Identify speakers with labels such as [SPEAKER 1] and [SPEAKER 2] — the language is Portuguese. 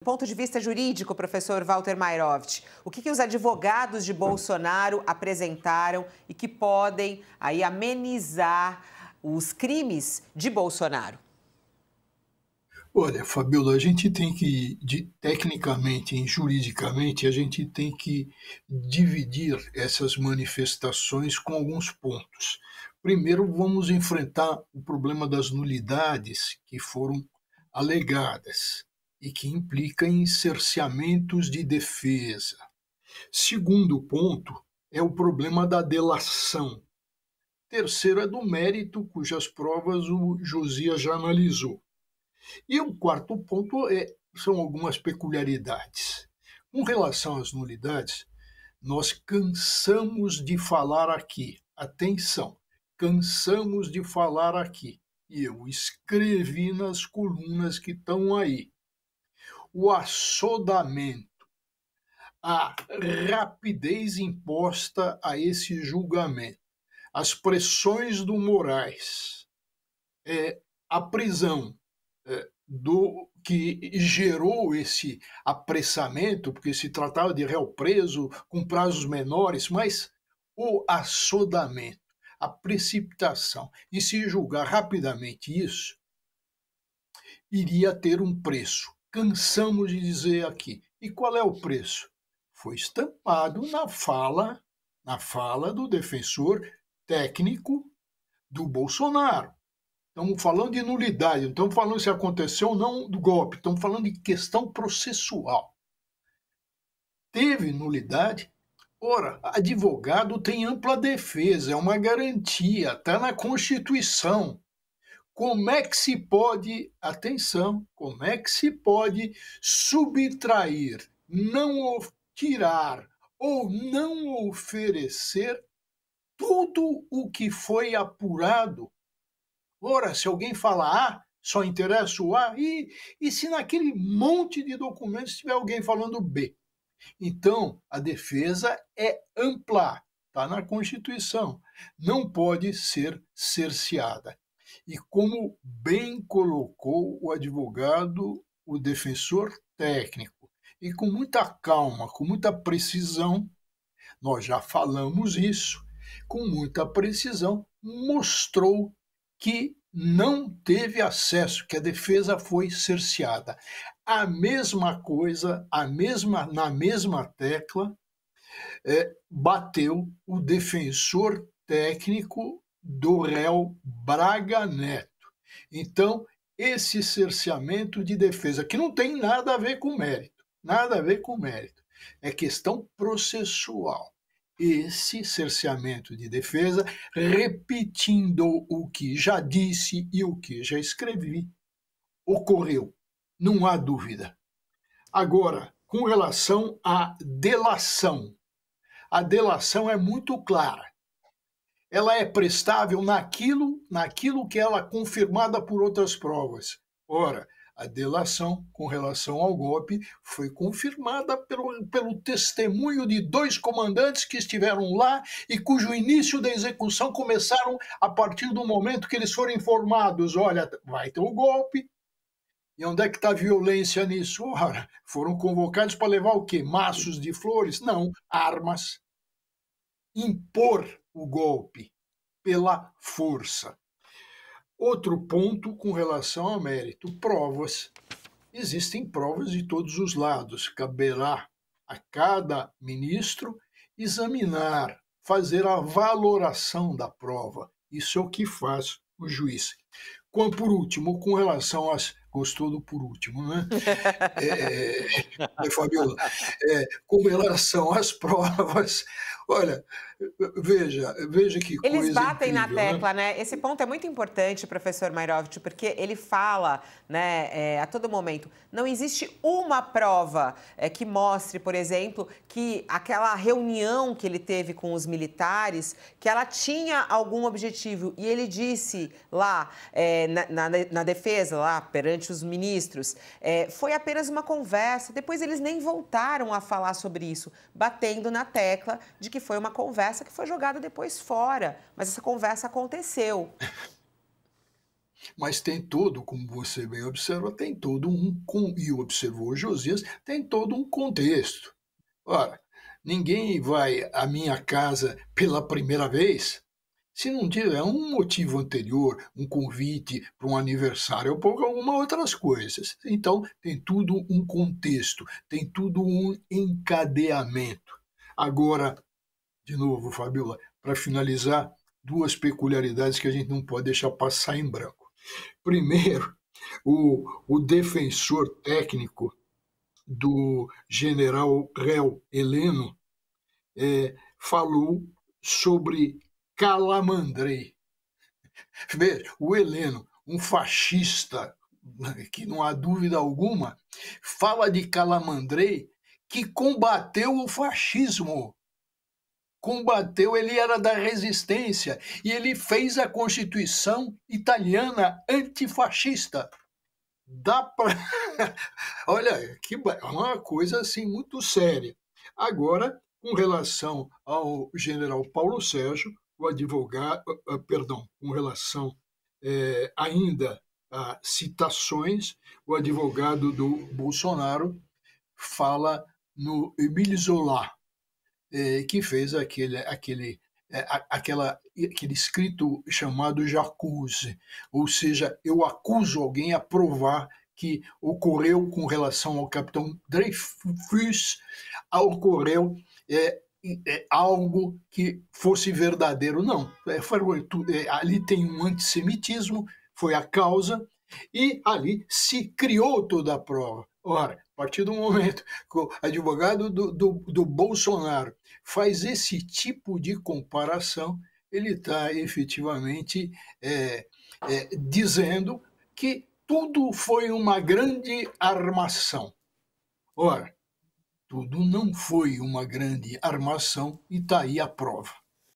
[SPEAKER 1] Do ponto de vista jurídico, professor Walter Mairovich, o que os advogados de Bolsonaro apresentaram e que podem aí amenizar os crimes de Bolsonaro?
[SPEAKER 2] Olha, Fabiola, a gente tem que, tecnicamente e juridicamente, a gente tem que dividir essas manifestações com alguns pontos. Primeiro, vamos enfrentar o problema das nulidades que foram alegadas e que implica em cerceamentos de defesa. Segundo ponto é o problema da delação. Terceiro é do mérito, cujas provas o Josias já analisou. E o quarto ponto são algumas peculiaridades. Com relação às nulidades, nós cansamos de falar aqui. Atenção, cansamos de falar aqui. E eu escrevi nas colunas que estão aí. O assodamento, a rapidez imposta a esse julgamento, as pressões do Moraes, a prisão do que gerou esse apressamento, porque se tratava de réu preso com prazos menores, mas o assodamento, a precipitação em se julgar rapidamente isso, iria ter um preço. Cansamos de dizer aqui. E qual é o preço? Foi estampado na fala do defensor técnico do Bolsonaro. Estamos falando de nulidade, não estamos falando se aconteceu ou não do golpe, estamos falando de questão processual. Teve nulidade? Ora, advogado tem ampla defesa, é uma garantia, está na Constituição. Como é que se pode, atenção, como é que se pode subtrair, não tirar ou não oferecer tudo o que foi apurado? Ora, se alguém fala A, só interessa o A, e se naquele monte de documentos tiver alguém falando B? Então, a defesa é ampla, está na Constituição, não pode ser cerceada. E como bem colocou o advogado, o defensor técnico, e com muita calma, com muita precisão, nós já falamos isso, com muita precisão, mostrou que não teve acesso, que a defesa foi cerceada. A mesma coisa, na mesma tecla, bateu o defensor técnico do réu Braga Neto. Então, esse cerceamento de defesa, que não tem nada a ver com mérito, nada a ver com mérito, é questão processual. Esse cerceamento de defesa, repetindo o que já disse e o que já escrevi, ocorreu, não há dúvida. Agora, com relação à delação, a delação é muito clara. Ela é prestável naquilo que ela é confirmada por outras provas. Ora, a delação com relação ao golpe foi confirmada pelo testemunho de 2 comandantes que estiveram lá e cujo início da execução começaram a partir do momento que eles foram informados, olha, vai ter o golpe. E onde é que está a violência nisso? Ora, foram convocados para levar o quê? Maços de flores? Não, armas. Impor o golpe pela força. Outro ponto com relação ao mérito, provas. Existem provas de todos os lados. Caberá a cada ministro examinar, fazer a valoração da prova. Isso é o que faz o juiz. Por último, com relação às... Gostou do por último, né? Fabiola, com relação às provas, olha, veja que
[SPEAKER 1] Eles
[SPEAKER 2] coisa
[SPEAKER 1] batem na
[SPEAKER 2] incrível, né?
[SPEAKER 1] tecla, né? Esse ponto é muito importante, professor Mairovich, porque ele fala, né, a todo momento, não existe uma prova que mostre, por exemplo, que aquela reunião que ele teve com os militares, que ela tinha algum objetivo. E ele disse lá, na defesa, lá perante os ministros, foi apenas uma conversa. Depois eles nem voltaram a falar sobre isso, batendo na tecla de que foi uma conversa que foi jogada depois fora. Mas essa conversa aconteceu.
[SPEAKER 2] Mas tem todo, como você bem observa, tem todo e observou Josias, tem todo um contexto. Ora, ninguém vai à minha casa pela primeira vez se não tiver um motivo anterior, um convite para um aniversário ou por alguma outras coisas. Então, tem tudo um contexto, tem tudo um encadeamento. Agora, de novo, Fabiola, para finalizar, duas peculiaridades que a gente não pode deixar passar em branco. Primeiro, o defensor técnico do general réu Heleno falou sobre Calamandrei. Veja, o Heleno, um fascista, que não há dúvida alguma, fala de Calamandrei que combateu o fascismo. Combateu, ele era da resistência e ele fez a Constituição italiana antifascista. Dá para. Olha, é uma coisa assim muito séria. Agora, com relação ao general Paulo Sérgio, o advogado, perdão, com relação ainda a citações, o advogado do Bolsonaro fala no Émile Zola, que fez aquele escrito chamado J'accuse, ou seja, eu acuso alguém a provar que ocorreu com relação ao capitão Dreyfus, ocorreu algo que fosse verdadeiro. Não, ali tem um antissemitismo, foi a causa, e ali se criou toda a prova. Ora, a partir do momento que o advogado do Bolsonaro faz esse tipo de comparação, ele está efetivamente dizendo que tudo foi uma grande armação. Ora, tudo não foi uma grande armação e está aí a prova.